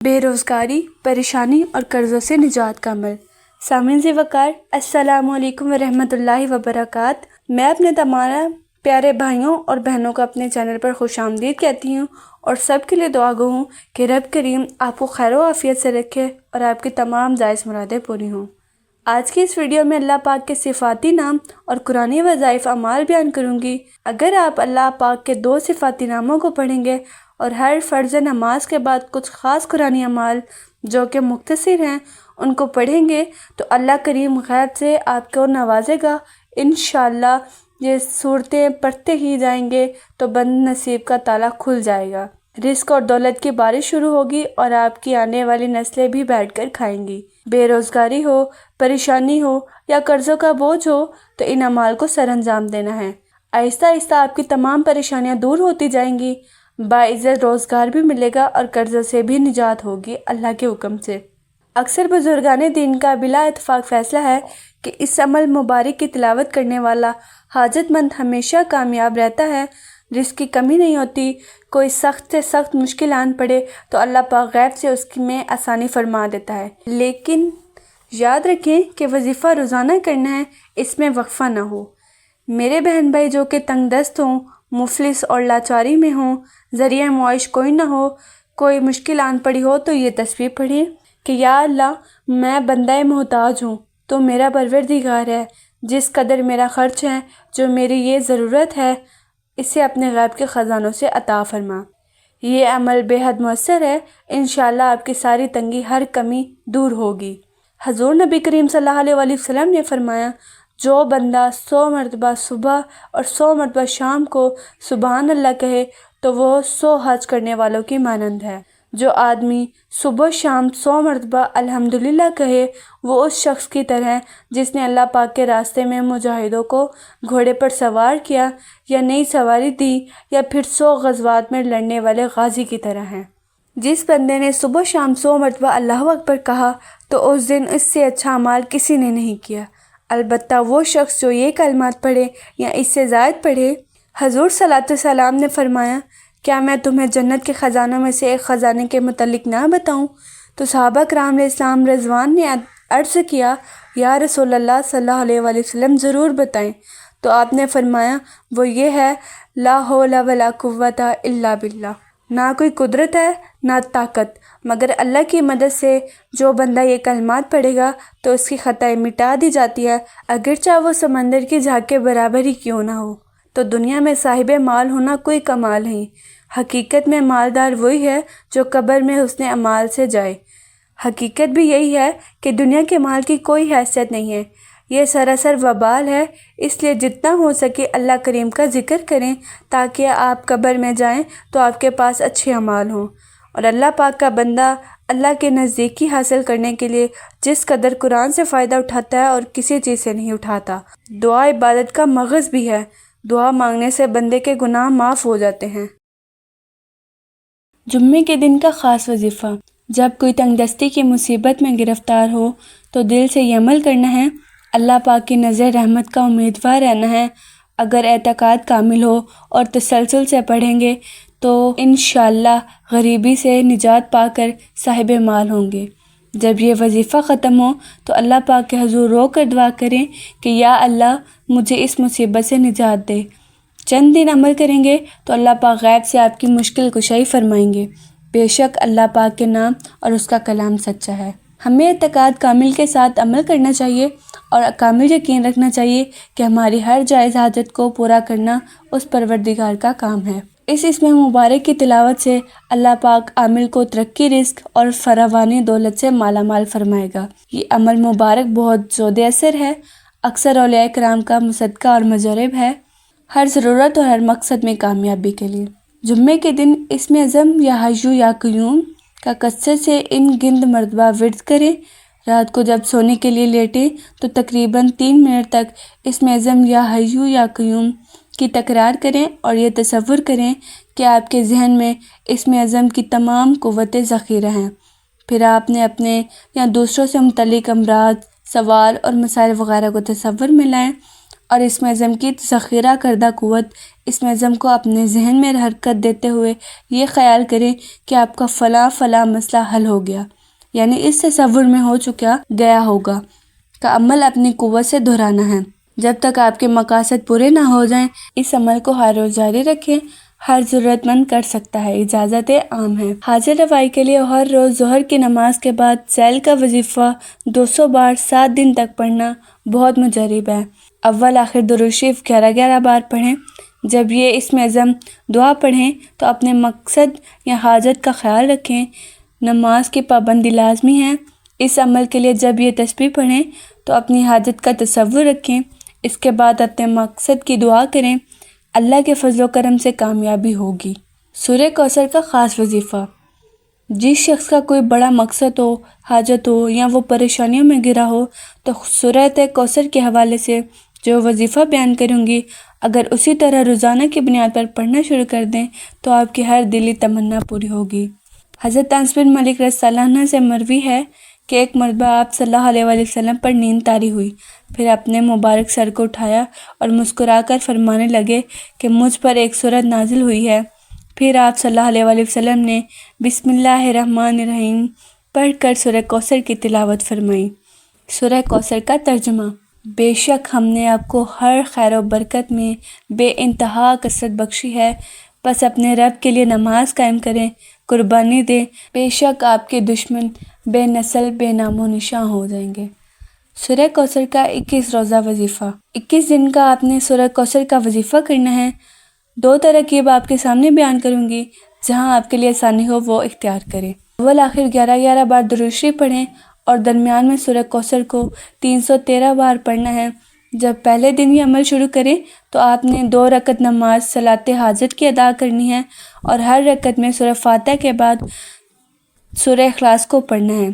بے روزگاری، پریشانی اور قرضوں سے نجات کا عمل۔ سامعین سے وقار، السلام علیکم ورحمۃ اللہ وبرکاتہ۔ میں اپنے تمام پیارے بھائیوں اور بہنوں کو اپنے چینل پر خوش آمدید کہتی ہوں اور سب کے لیے دعا گو ہوں کہ رب کریم آپ کو خیر و عافیت سے رکھے اور آپ کی تمام جائز مرادیں پوری ہوں۔ آج کی اس ویڈیو میں اللہ پاک کے صفاتی نام اور قرآنی وظائف اعمال بیان کروں گی۔ اگر آپ اللہ پاک کے 2 صفاتی ناموں کو پڑھیں گے اور ہر فرض نماز کے بعد کچھ خاص قرآنی اعمال جو کہ مختصر ہیں ان کو پڑھیں گے تو اللہ کریم غیب سے آپ کو نوازے گا۔ انشاءاللہ یہ صورتیں پڑھتے ہی جائیں گے تو بند نصیب کا تالا کھل جائے گا، رزق اور دولت کی بارش شروع ہوگی اور آپ کی آنے والی نسلیں بھی بیٹھ کر کھائیں گی۔ بے روزگاری ہو، پریشانی ہو یا قرضوں کا بوجھ ہو تو ان اعمال کو سر انجام دینا ہے۔ آہستہ آہستہ آپ کی تمام پریشانیاں دور ہوتی جائیں گی، باعزت روزگار بھی ملے گا اور قرضوں سے بھی نجات ہوگی اللہ کے حکم سے۔ اکثر بزرگان دین کا بلا اتفاق فیصلہ ہے کہ اس عمل مبارک کی تلاوت کرنے والا حاجت مند ہمیشہ کامیاب رہتا ہے، رزق کی کمی نہیں ہوتی۔ کوئی سخت سے سخت مشکل آن پڑے تو اللہ پاک غیب سے اس میں آسانی فرما دیتا ہے، لیکن یاد رکھیں کہ وظیفہ روزانہ کرنا ہے، اس میں وقفہ نہ ہو۔ میرے بہن بھائی جو کہ تنگ دست ہوں، مفلس اور لاچاری میں ہوں، ذریعہ معاش کوئی نہ ہو، کوئی مشکل آن پڑی ہو تو یہ تسبیح پڑھیں کہ یا اللہ میں بندہ محتاج ہوں، تو میرا پروردگار ہے، جس قدر میرا خرچ ہے، جو میری یہ ضرورت ہے، اسے اپنے غیب کے خزانوں سے عطا فرما۔ یہ عمل بے حد مؤثر ہے، انشاءاللہ آپ کی ساری تنگی، ہر کمی دور ہوگی۔ حضور نبی کریم صلی اللہ علیہ وسلم نے فرمایا، جو بندہ 100 مرتبہ صبح اور 100 مرتبہ شام کو سبحان اللہ کہے تو وہ 100 حج کرنے والوں کی مانند ہے۔ جو آدمی صبح شام 100 مرتبہ الحمدللہ کہے وہ اس شخص کی طرح ہے جس نے اللہ پاک کے راستے میں مجاہدوں کو گھوڑے پر سوار کیا یا نئی سواری دی، یا پھر 100 غزوات میں لڑنے والے غازی کی طرح ہے۔ جس بندے نے صبح شام 100 مرتبہ اللہ اکبر کہا تو اس دن اس سے اچھا عمل کسی نے نہیں کیا، البتہ وہ شخص جو یہ کلمات پڑھے یا اس سے زائد پڑھے۔ حضور صلی اللہ علیہ وسلم نے فرمایا، کیا میں تمہیں جنت کے خزانوں میں سے ایک خزانے کے متعلق نہ بتاؤں؟ تو صحابہ کرام علیہ السلام رضوان نے عرض کیا، یا رسول اللہ صلی اللہ علیہ وسلم ضرور بتائیں۔ تو آپ نے فرمایا، وہ یہ ہے، لا حول ولا قوت الا باللہ، نہ کوئی قدرت ہے نہ طاقت مگر اللہ کی مدد سے۔ جو بندہ یہ کلمات پڑھے گا تو اس کی خطائیں مٹا دی جاتی ہے، اگرچہ وہ سمندر کی جھاگ کے برابر ہی کیوں نہ ہو۔ تو دنیا میں صاحب مال ہونا کوئی کمال نہیں، حقیقت میں مالدار وہی ہے جو قبر میں حسن اعمال سے جائے۔ حقیقت بھی یہی ہے کہ دنیا کے مال کی کوئی حیثیت نہیں ہے، یہ سراسر وبال ہے، اس لیے جتنا ہو سکے اللہ کریم کا ذکر کریں تاکہ آپ قبر میں جائیں تو آپ کے پاس اچھے اعمال ہوں۔ اور اللہ پاک کا بندہ اللہ کے نزدیکی حاصل کرنے کے لیے جس قدر قرآن سے فائدہ اٹھاتا ہے اور کسی چیز سے نہیں اٹھاتا۔ دعا عبادت کا مغز بھی ہے، دعا مانگنے سے بندے کے گناہ معاف ہو جاتے ہیں۔ جمعے کے دن کا خاص وظیفہ، جب کوئی تنگ دستی کی مصیبت میں گرفتار ہو تو دل سے یہ عمل کرنا ہے، اللہ پاک کی نظر رحمت کا امیدوار رہنا ہے۔ اگر اعتقاد کامل ہو اور تسلسل سے پڑھیں گے تو انشاءاللہ غریبی سے نجات پا کر صاحب مال ہوں گے۔ جب یہ وظیفہ ختم ہو تو اللہ پاک کے حضور رو کر دعا کریں کہ یا اللہ مجھے اس مصیبت سے نجات دے۔ چند دن عمل کریں گے تو اللہ پاک غیب سے آپ کی مشکل کشائی فرمائیں گے۔ بے شک اللہ پاک کے نام اور اس کا کلام سچا ہے۔ ہمیں اعتقاد کامل کے ساتھ عمل کرنا چاہیے اور کامل یقین رکھنا چاہیے کہ ہماری ہر جائز حاجت کو پورا کرنا اس پروردگار کا کام ہے۔ اس اسم مبارک کی تلاوت سے اللہ پاک عامل کو ترقی، رزق اور فراوانی دولت سے مالا مال فرمائے گا۔ یہ عمل مبارک بہت زود اثر ہے، اکثر اولیاء کرام کا مصدقہ اور مجرب ہے، ہر ضرورت اور ہر مقصد میں کامیابی کے لیے۔ جمعے کے دن اسم اعظم یا حیّ یا قیوم کا کثرت سے ان گنت مرتبہ ورد کریں۔ رات کو جب سونے کے لیے لیٹیں تو تقریباً 3 منٹ تک اسم اعظم یا حیّ یا قیوم کی تکرار کریں اور یہ تصور کریں کہ آپ کے ذہن میں اسم اعظم کی تمام قوتیں ذخیرہ ہیں۔ پھر آپ نے اپنے یا دوسروں سے متعلق امراض، سوال اور مسائل وغیرہ کو تصور میں لائیں اور اسم اعظم کی ذخیرہ کردہ قوت، اسم اعظم کو اپنے ذہن میں حرکت دیتے ہوئے یہ خیال کریں کہ آپ کا فلاں فلاں مسئلہ حل ہو گیا، یعنی اس تصور میں ہو چکا گیا ہوگا کا عمل اپنی قوت سے دہرانا ہے جب تک آپ کے مقاصد پورے نہ ہو جائیں۔ اس عمل کو ہر روز جاری رکھیں، ہر ضرورت مند کر سکتا ہے، اجازت عام ہے۔ حاضر رفائی کے لیے ہر روز ظہر کی نماز کے بعد ذیل کا وظیفہ 200 بار 7 دن تک پڑھنا بہت مجرب ہے۔ اول آخر درود شریف 11 بار پڑھیں۔ جب یہ اسم اعظم دعا پڑھیں تو اپنے مقصد یا حاجت کا خیال رکھیں۔ نماز کی پابندی لازمی ہے۔ اس عمل کے لیے جب یہ تسبیح پڑھیں تو اپنی حاجت کا تصور رکھیں، اس کے بعد اپنے مقصد کی دعا کریں، اللہ کے فضل و کرم سے کامیابی ہوگی۔ سورہ کوثر کا خاص وظیفہ۔ جس شخص کا کوئی بڑا مقصد ہو، حاجت ہو یا وہ پریشانیوں میں گرا ہو تو سورہ کوثر کے حوالے سے جو وظیفہ بیان کروں گی، اگر اسی طرح روزانہ کی بنیاد پر پڑھنا شروع کر دیں تو آپ کی ہر دلی تمنا پوری ہوگی۔ حضرت انس بن مالک رضی اللہ عنہ سے مروی ہے کہ ایک مرتبہ آپ صلی اللہ علیہ وسلم پر نیند طاری ہوئی، پھر اپنے مبارک سر کو اٹھایا اور مسکرا کر فرمانے لگے کہ مجھ پر ایک سورت نازل ہوئی ہے۔ پھر آپ صلی اللہ علیہ وسلم نے بسم اللہ الرحمن الرحیم پڑھ کر سورہ کوثر کی تلاوت فرمائی۔ سورہ کوثر کا ترجمہ۔ بے شک ہم نے آپ کو ہر خیر و برکت میں بے انتہا کثرت بخشی ہے، بس اپنے رب کے لیے نماز قائم کریں، قربانی دیں، بے شک آپ کے دشمن بے نسل بے نام و نشاں ہو جائیں گے۔ سورہ کوثر کا 21 روزہ وظیفہ۔ 21 دن کا آپ نے سورہ کوثر کا وظیفہ کرنا ہے۔ 2 ترکیب آپ کے سامنے بیان کروں گی، جہاں آپ کے لیے آسانی ہو وہ اختیار کریں۔ اول آخر 11 بار درود شریف پڑھیں اور درمیان میں سورہ کوثر کو 313 بار پڑھنا ہے۔ جب پہلے دن یہ عمل شروع کریں تو آپ نے 2 رکعت نماز صلاۃ حاجت کی ادا کرنی ہے اور ہر رکعت میں سورہ فاتحہ کے بعد سورہ اخلاص کو پڑھنا ہے۔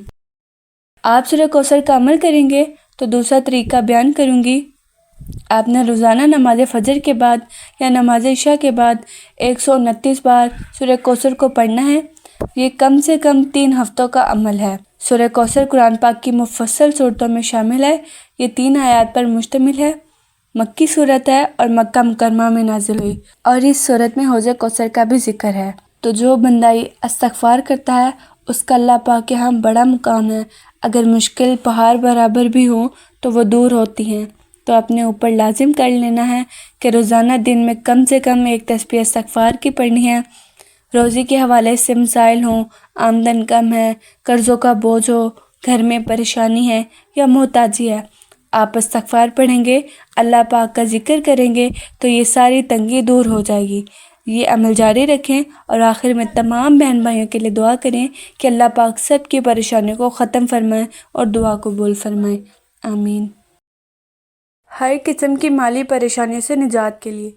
آپ سورہ کوثر کا عمل کریں گے تو دوسرا طریقہ بیان کروں گی۔ آپ نے روزانہ نماز فجر کے بعد یا نماز عشاء کے بعد 129 بار سورہ کوثر کو پڑھنا ہے۔ یہ کم سے کم 3 ہفتوں کا عمل ہے۔ سورہ کوثر قرآن پاک کی مفصل صورتوں میں شامل ہے۔ یہ 3 آیات پر مشتمل ہے، مکی صورت ہے اور مکہ مکرمہ میں نازل ہوئی، اور اس صورت میں حوض کوثر کا بھی ذکر ہے۔ تو جو بندہ استغفار کرتا ہے اس کا اللہ پاک کے ہاں بڑا مقام ہے۔ اگر مشکل پہاڑ برابر بھی ہوں تو وہ دور ہوتی ہیں۔ تو اپنے اوپر لازم کر لینا ہے کہ روزانہ دن میں کم سے کم 1 تسبیح استغفار کی پڑھنی ہے۔ روزی کے حوالے سے مسائل ہوں، آمدن کم ہے، قرضوں کا بوجھ ہو، گھر میں پریشانی ہے یا محتاجی ہے، آپ استغفار پڑھیں گے، اللہ پاک کا ذکر کریں گے تو یہ ساری تنگی دور ہو جائے گی۔ یہ عمل جاری رکھیں اور آخر میں تمام بہن بھائیوں کے لیے دعا کریں کہ اللہ پاک سب کی پریشانیوں کو ختم فرمائے اور دعا قبول فرمائے، آمین۔ ہر قسم کی مالی پریشانیوں سے نجات کے لیے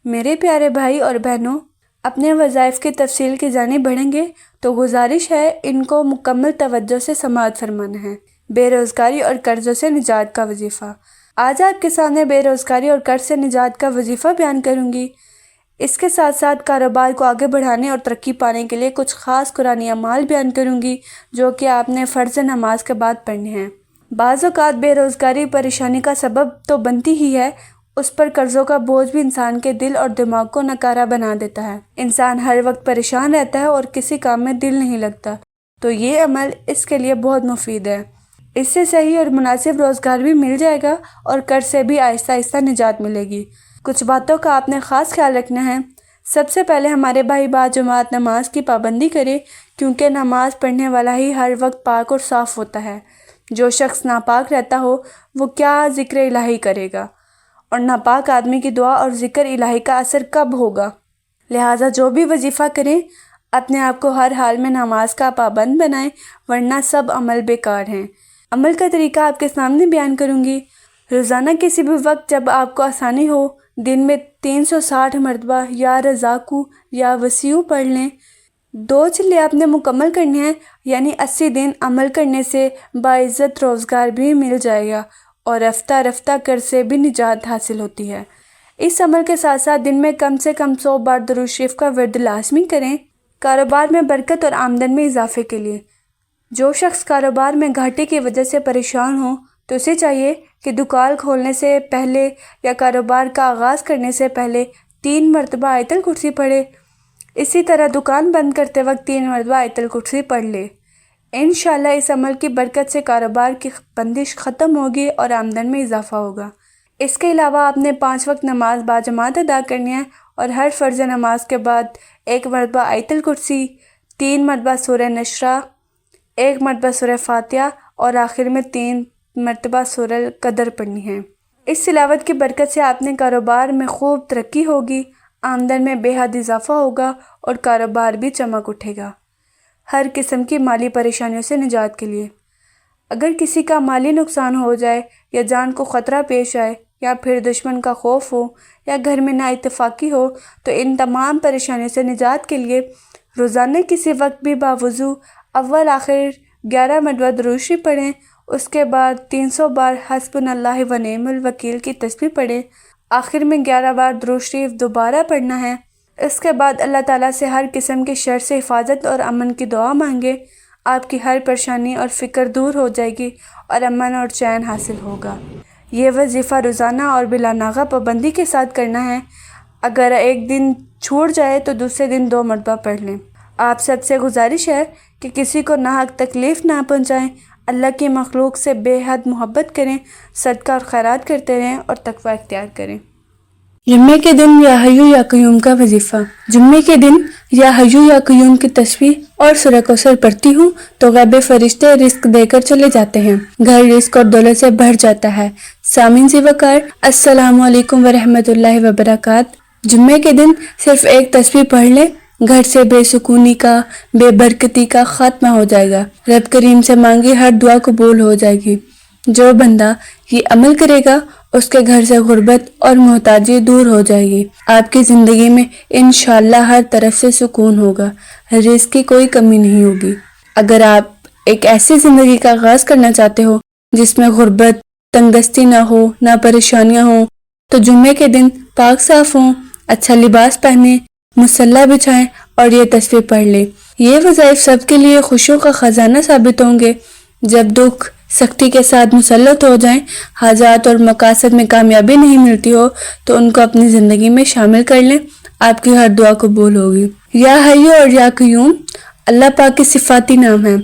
میرے پیارے بھائی اور بہنوں، اپنے وظائف کی تفصیل کی جانب بڑھیں گے تو گزارش ہے ان کو مکمل توجہ سے سماعت فرمانا ہے۔ بے روزگاری اور قرضوں سے نجات کا وظیفہ۔ آج آپ کے سامنے بے روزگاری اور قرض سے نجات کا وظیفہ بیان کروں گی۔ اس کے ساتھ ساتھ کاروبار کو آگے بڑھانے اور ترقی پانے کے لیے کچھ خاص قرآنی اعمال بیان کروں گی جو کہ آپ نے فرض نماز کے بعد پڑھنے ہیں۔ بعض اوقات بے روزگاری پریشانی کا سبب تو بنتی ہی ہے، اس پر قرضوں کا بوجھ بھی انسان کے دل اور دماغ کو ناکارہ بنا دیتا ہے۔ انسان ہر وقت پریشان رہتا ہے اور کسی کام میں دل نہیں لگتا، تو یہ عمل اس کے لیے بہت مفید ہے۔ اس سے صحیح اور مناسب روزگار بھی مل جائے گا اور قرض سے بھی آہستہ آہستہ نجات ملے گی۔ کچھ باتوں کا آپ نے خاص خیال رکھنا ہے۔ سب سے پہلے ہمارے بھائی باجماعت نماز کی پابندی کرے، کیونکہ نماز پڑھنے والا ہی ہر وقت پاک اور صاف ہوتا ہے۔ جو شخص ناپاک رہتا ہو وہ کیا ذکر الہی کرے گا، اور ناپاک آدمی کی دعا اور ذکر الہی کا اثر کب ہوگا؟ لہٰذا جو بھی وظیفہ کریں اپنے آپ کو ہر حال میں نماز کا پابند بنائیں، ورنہ سب عمل بیکار ہیں۔ عمل کا طریقہ آپ کے سامنے بیان کروں گی۔ روزانہ کسی بھی وقت جب آپ کو آسانی ہو، دن میں 360 مرتبہ یا رزاقو یا وسیع پڑھ لیں۔ 2 چلے آپ نے مکمل کرنے ہیں، یعنی 80 دن عمل کرنے سے باعزت روزگار بھی مل جائے گا اور رفتہ رفتہ قرض سے بھی نجات حاصل ہوتی ہے۔ اس عمل کے ساتھ ساتھ دن میں کم سے کم 100 بار درود شریف کا ورد لازمی کریں، کاروبار میں برکت اور آمدن میں اضافے کے لیے۔ جو شخص کاروبار میں گھاٹے کی وجہ سے پریشان ہو تو اسے چاہیے کہ دکان کھولنے سے پہلے یا کاروبار کا آغاز کرنے سے پہلے 3 مرتبہ آیت الکرسی پڑھے۔ اسی طرح دکان بند کرتے وقت 3 مرتبہ آیت الکرسی پڑھ لے۔ انشاءاللہ اس عمل کی برکت سے کاروبار کی بندش ختم ہوگی اور آمدن میں اضافہ ہوگا۔ اس کے علاوہ آپ نے 5 وقت نماز باجماعت ادا کرنی ہے اور ہر فرض نماز کے بعد 1 مرتبہ آیت الکرسی، 3 مرتبہ سورہ نشرہ، 1 مرتبہ سورہ فاتحہ اور آخر میں 3 مرتبہ سورہ القدر پڑھنی ہے۔ اس تلاوت کی برکت سے آپ نے کاروبار میں خوب ترقی ہوگی، آمدن میں بے حد اضافہ ہوگا اور کاروبار بھی چمک اٹھے گا۔ ہر قسم کی مالی پریشانیوں سے نجات کے لیے اگر کسی کا مالی نقصان ہو جائے یا جان کو خطرہ پیش آئے یا پھر دشمن کا خوف ہو یا گھر میں نااتفاقی ہو تو ان تمام پریشانیوں سے نجات کے لیے روزانہ کسی وقت بھی باوضو اول آخر 11 مرتبہ درود شریف پڑھیں، اس کے بعد 300 بار حسبنا اللہ و نعم الوکیل کی تسبیح پڑھیں، آخر میں 11 بار درود شریف دوبارہ پڑھنا ہے۔ اس کے بعد اللہ تعالیٰ سے ہر قسم کے شر سے حفاظت اور امن کی دعا مانگے، آپ کی ہر پریشانی اور فکر دور ہو جائے گی اور امن اور چین حاصل ہوگا۔ یہ وظیفہ روزانہ اور بلا ناغہ پابندی کے ساتھ کرنا ہے۔ اگر ایک دن چھوٹ جائے تو دوسرے دن 2 مرتبہ پڑھ لیں۔ آپ سب سے گزارش ہے کہ کسی کو ناحق تکلیف نہ پہنچائیں، اللہ کی مخلوق سے بے حد محبت کریں، صدقہ اور خیرات کرتے رہیں اور تقوی اختیار کریں۔ جمعے کے دن یا حیو یا قیوم کا وظیفہ۔ جمعے کے دن یا حیو یا قیوم کی تسبیح اور سورہ کوثر پڑھتی ہوں تو غیب فرشتے رزق دے کر چلے جاتے ہیں، گھر رزق اور دولت سے بھر جاتا ہے۔ سامعین سے وقار، السلام علیکم ورحمۃ اللہ وبرکاتہ۔ جمعے کے دن صرف ایک تسبیح پڑھ لیں، گھر سے بے سکونی کا، بے برکتی کا خاتمہ ہو جائے گا، رب کریم سے مانگی ہر دعا قبول ہو جائے گی۔ جو بندہ یہ عمل کرے گا اس کے گھر سے غربت اور محتاجی دور ہو جائے گی، آپ کی زندگی میں انشاءاللہ ہر طرف سے سکون ہوگا، رزق کی کوئی کمی نہیں ہوگی۔ اگر آپ ایک ایسی زندگی کا آغاز کرنا چاہتے ہو جس میں غربت، تنگستی نہ ہو، نہ پریشانیاں ہوں، تو جمعے کے دن پاک صاف ہوں، اچھا لباس پہنیں، مصلی بچھائیں اور یہ تسبیح پڑھ لیں۔ یہ وظائف سب کے لیے خوشیوں کا خزانہ ثابت ہوں گے۔ جب دکھ سختی کے ساتھ مسلط ہو جائیں، حاجات اور مقاصد میں کامیابی نہیں ملتی ہو تو ان کو اپنی زندگی میں شامل کر لیں، آپ کی ہر دعا قبول ہوگی۔ یا حیو اور یا قیوم اللہ پاک کے صفاتی نام ہیں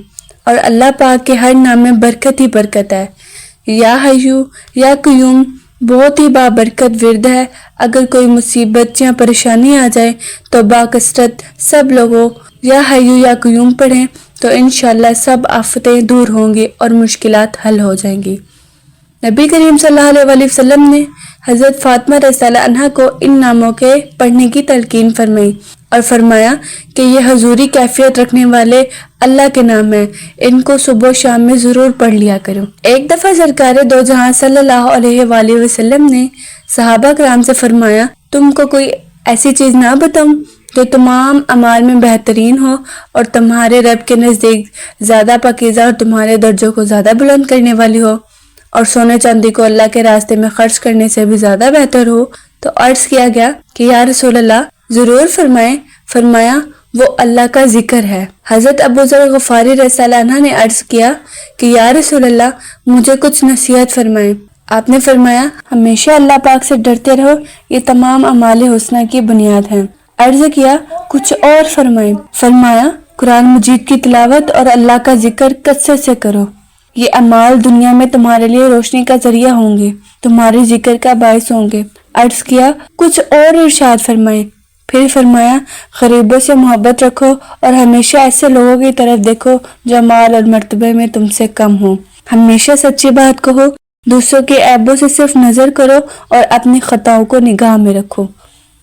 اور اللہ پاک کے ہر نام میں برکت ہی برکت ہے۔ یا حیو یا قیوم بہت ہی بابرکت ورد ہے۔ اگر کوئی مصیبت یا پریشانی آ جائے تو باکثرت سب لوگوں یا حیو یا قیوم پڑھیں تو انشاءاللہ سب آفتیں دور ہوں گی اور مشکلات حل ہو جائیں گی۔ نبی کریم صلی اللہ علیہ وسلم نے حضرت فاطمہ رضی اللہ عنہا کو ان ناموں کے پڑھنے کی تلقین فرمائی اور فرمایا کہ یہ حضوری کیفیت رکھنے والے اللہ کے نام ہیں، ان کو صبح و شام میں ضرور پڑھ لیا کرو۔ ایک دفعہ سرکار دو جہاں صلی اللہ علیہ وآلہ وسلم نے صحابہ کرام سے فرمایا، تم کو کوئی ایسی چیز نہ بتاؤں جو تمام اعمال میں بہترین ہو اور تمہارے رب کے نزدیک زیادہ پاکیزہ اور تمہارے درجوں کو زیادہ بلند کرنے والی ہو اور سونے چاندی کو اللہ کے راستے میں خرچ کرنے سے بھی زیادہ بہتر ہو؟ تو عرض کیا گیا کہ یا رسول اللہ ضرور فرمائیں۔ فرمایا وہ اللہ کا ذکر ہے۔ حضرت ابو ذر غفاری رضی اللہ عنہ نے عرض کیا کہ یا رسول اللہ مجھے کچھ نصیحت فرمائیں۔ آپ نے فرمایا ہمیشہ اللہ پاک سے ڈرتے رہو، یہ تمام اعمال حسنہ کی بنیاد ہیں۔ عرض کیا کچھ اور فرمائیں۔ فرمایا قرآن مجید کی تلاوت اور اللہ کا ذکر کثرت سے کرو، یہ اعمال دنیا میں تمہارے لیے روشنی کا ذریعہ ہوں گے، تمہارے ذکر کا باعث ہوں گے۔ عرض کیا کچھ اور ارشاد فرمائیں۔ پھر فرمایا غریبوں سے محبت رکھو اور ہمیشہ ایسے لوگوں کی طرف دیکھو جو مال اور مرتبے میں تم سے کم ہو، ہمیشہ سچی بات کہو، دوسروں کے عیبوں سے صرف نظر کرو اور اپنی خطاؤں کو نگاہ میں رکھو۔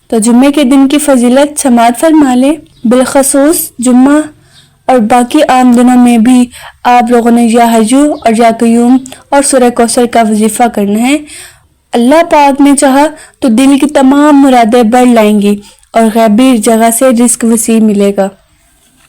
تو جمعے کے دن کی فضیلت سماعت فرما لیں۔ بالخصوص جمعہ اور باقی عام دنوں میں بھی آپ لوگوں نے یا حیو اور یا قیوم اور سورہ کوثر کا وظیفہ کرنا ہے۔ اللہ پاک نے چاہا تو دل کی تمام مرادیں بڑھ لائیں گی اور غیبی جگہ سے رزق وسیع ملے گا۔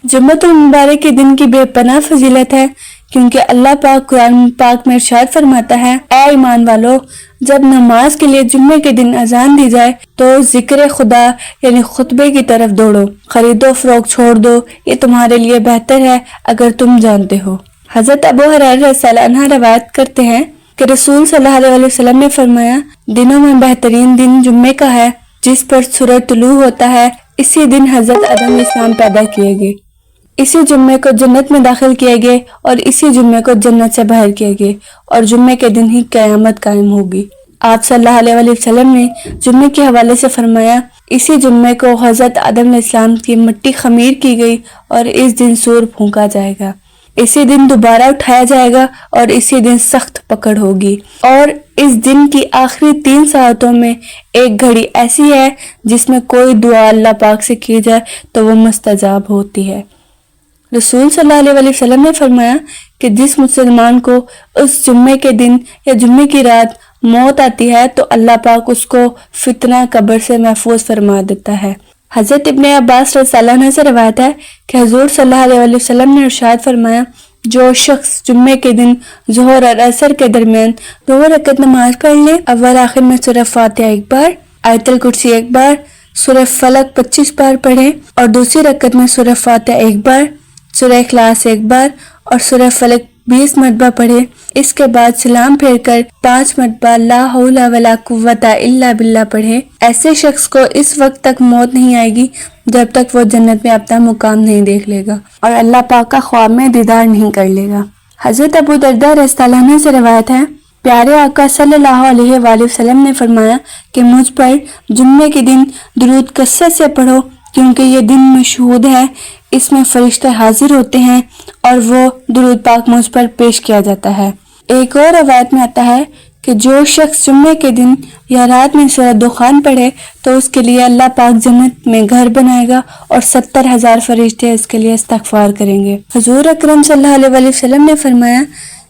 جمعۃ المبارک کے دن کی بے پناہ فضیلت ہے، کیونکہ اللہ پاک قرآن پاک میں ارشاد فرماتا ہے، اے ایمان والو جب نماز کے لیے جمعے کے دن اذان دی جائے تو ذکر خدا یعنی خطبے کی طرف دوڑو، خرید و فروخت چھوڑ دو، یہ تمہارے لیے بہتر ہے اگر تم جانتے ہو۔ حضرت ابو ہریرہ رضی اللہ عنہ روایت کرتے ہیں کہ رسول صلی اللہ علیہ وسلم نے فرمایا دنوں میں بہترین دن جمعے کا ہے جس پر سورج طلوع ہوتا ہے، اسی دن حضرت آدم علیہ السلام پیدا کیے گئے، اسی جمعے کو جنت میں داخل کیے گئے اور اسی جمعے کو جنت سے باہر کیے گئے اور جمعے کے دن ہی قیامت قائم ہوگی۔ آپ صلی اللہ علیہ وسلم نے جمعے کے حوالے سے فرمایا اسی جمعے کو حضرت آدم علیہ السلام کی مٹی خمیر کی گئی اور اس دن سور پھونکا جائے گا، اسی دن دوبارہ اٹھایا جائے گا اور اسی دن سخت پکڑ ہوگی، اور اس دن کی آخری 3 ساعتوں میں ایک گھڑی ایسی ہے جس میں کوئی دعا اللہ پاک سے کی جائے تو وہ مستجاب ہوتی ہے۔ رسول صلی اللہ علیہ وسلم نے فرمایا کہ جس مسلمان کو اس جمعے کے دن یا جمعے کی رات موت آتی ہے تو اللہ پاک اس کو فتنہ قبر سے محفوظ فرما دیتا ہے۔ حضرت ابن عباس رضی اللہ عنہ سے روایت ہے کہ حضور صلی اللہ علیہ وسلم نے ارشاد فرمایا جو شخص جمعے کے دن ظہر اور عصر کے درمیان 2 رکعت نماز پڑھ لے، اول آخر میں سورہ فاتحہ 1 بار، آیت الکرسی 1 بار، سورہ فلق 25 بار پڑھے اور دوسری رکعت میں سورہ فاتحہ 1 بار، سورہ اخلاص 1 بار اور سورہ فلق 20 مرتبہ پڑھے، اس کے بعد سلام پھیر کر 5 مرتبہ لا حول ولا قوت الا باللہ پڑھے، ایسے شخص کو اس وقت تک موت نہیں آئے گی جب تک وہ جنت میں اپنا مقام نہیں دیکھ لے گا اور اللہ پاک کا خواب میں دیدار نہیں کر لے گا۔ حضرت ابو درداء رضی اللہ عنہ سے روایت ہے پیارے آقا صلی اللہ علیہ وآلہ وسلم نے فرمایا کہ مجھ پر جمعے کے دن درود کثرت سے پڑھو کیونکہ یہ دن مشہود ہے، اس میں فرشتے حاضر ہوتے ہیں اور وہ درود پاک مجھ پر پیش کیا جاتا ہے۔ ایک اور روایت میں آتا ہے کہ جو شخص جمعے کے دن یا رات میں سورہ دخان پڑھے تو اس کے لیے اللہ پاک جنت میں گھر بنائے گا اور 70,000 فرشتے اس کے لیے استغفار کریں گے۔ حضور اکرم صلی اللہ علیہ وآلہ وسلم نے فرمایا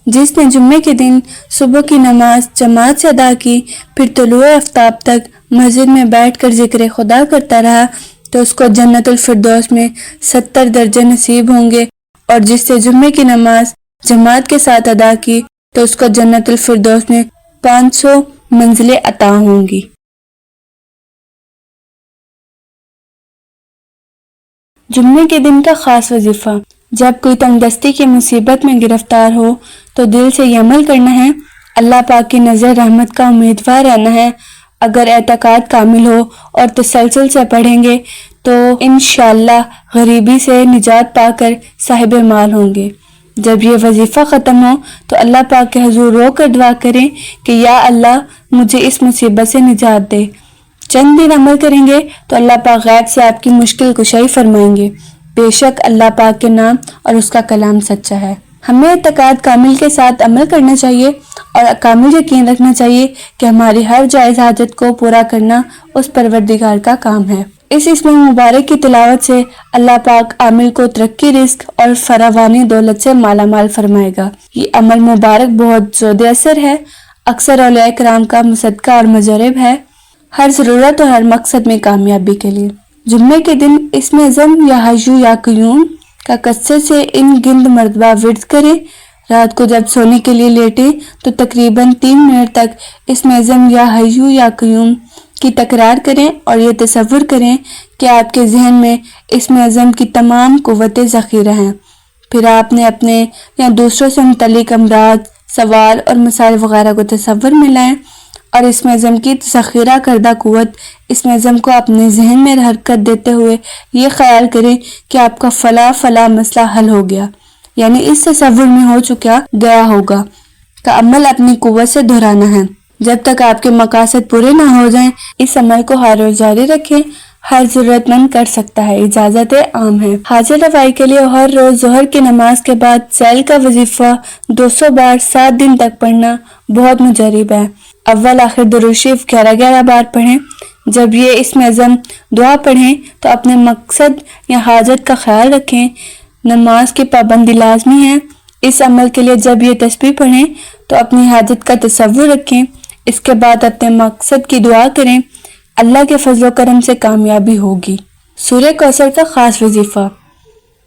جس نے جمعے کے دن صبح کی نماز جماعت سے ادا کی پھر طلوع آفتاب تک مسجد میں بیٹھ کر ذکر خدا کرتا رہا تو اس کو جنت الفردوس میں 70 درجے نصیب ہوں گے، اور جس سے جمعے کی نماز جماعت کے ساتھ ادا کی تو اس کو جنت الفردوس میں 500 منزلیں عطا ہوں گی۔ جمعے کے دن کا خاص وظیفہ، جب کوئی تنگ دستی کی مصیبت میں گرفتار ہو تو دل سے یہ عمل کرنا ہے، اللہ پاک کی نظر رحمت کا امیدوار رہنا ہے۔ اگر اعتقاد کامل ہو اور تسلسل سے پڑھیں گے تو انشاءاللہ غریبی سے نجات پا کر صاحب مال ہوں گے۔ جب یہ وظیفہ ختم ہو تو اللہ پاک کے حضور رو کر دعا کریں کہ یا اللہ مجھے اس مصیبت سے نجات دے۔ چند دن عمل کریں گے تو اللہ پاک غیب سے آپ کی مشکل کشائی فرمائیں گے۔ بے شک اللہ پاک کے نام اور اس کا کلام سچا ہے۔ ہمیں اعتقاد کامل کے ساتھ عمل کرنا چاہیے اور کامل یقین رکھنا چاہیے کہ ہماری ہر جائز حاجت کو پورا کرنا اس پروردگار کا کام ہے۔ اس اسم مبارک کی تلاوت سے اللہ پاک عامل کو ترقی، رزق اور فراوانی دولت سے مالا مال فرمائے گا۔ یہ عمل مبارک بہت زود اثر ہے، اکثر اولیاء کرام کا مصدقہ اور مجرب ہے ہر ضرورت اور ہر مقصد میں کامیابی کے لیے۔ جمعے کے دن اسم اعظم یا حیّ یا قیوم کا کثرت سے ان گنت مرتبہ ورد کریں۔ رات کو جب سونے کے لیے لیٹیں تو تقریباً 3 منٹ تک اسم اعظم یا حیّ یا قیوم کی تکرار کریں اور یہ تصور کریں کہ آپ کے ذہن میں اسم اعظم کی تمام قوتیں ذخیرہ ہیں۔ پھر آپ نے اپنے یا دوسروں سے متعلق امراض، سوال اور مسائل وغیرہ کو تصور میں لائیں اور اسم اعظم کی ذخیرہ کردہ قوت اسم اعظم کو اپنے ذہن میں حرکت دیتے ہوئے یہ خیال کریں کہ آپ کا فلاں مسئلہ حل ہو گیا، یعنی اس تصور میں ہو چکا گیا ہوگا کا عمل اپنی قوت سے دہرانا ہے جب تک آپ کے مقاصد پورے نہ ہو جائیں۔ اس عمل کو ہر روز جاری رکھیں، ہر ضرورت مند کر سکتا ہے، اجازت عام ہے۔ حاصل رفائی کے لیے ہر روز ظہر کی نماز کے بعد سیل کا وظیفہ 200 بار 7 دن تک پڑھنا بہت مجرب ہے۔ اول آخر درود شریف 11 بار پڑھیں۔ جب یہ اسم اعظم دعا پڑھیں تو اپنے مقصد یا حاجت کا خیال رکھیں۔ نماز کی پابندی لازمی ہے۔ اس عمل کے لیے جب یہ تسبیح پڑھیں تو اپنی حاجت کا تصور رکھیں، اس کے بعد اپنے مقصد کی دعا کریں، اللہ کے فضل و کرم سے کامیابی ہوگی۔ سورہ کوثر کا خاص وظیفہ،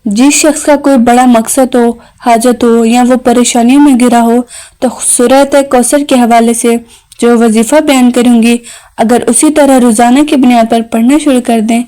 جس شخص کا کوئی بڑا مقصد ہو، حاجت ہو یا وہ پریشانیوں میں گرا ہو تو سورہ کوثر کے حوالے سے جو وظیفہ بیان کروں گی اگر اسی طرح روزانہ کی بنیاد پر پڑھنا شروع کر دیں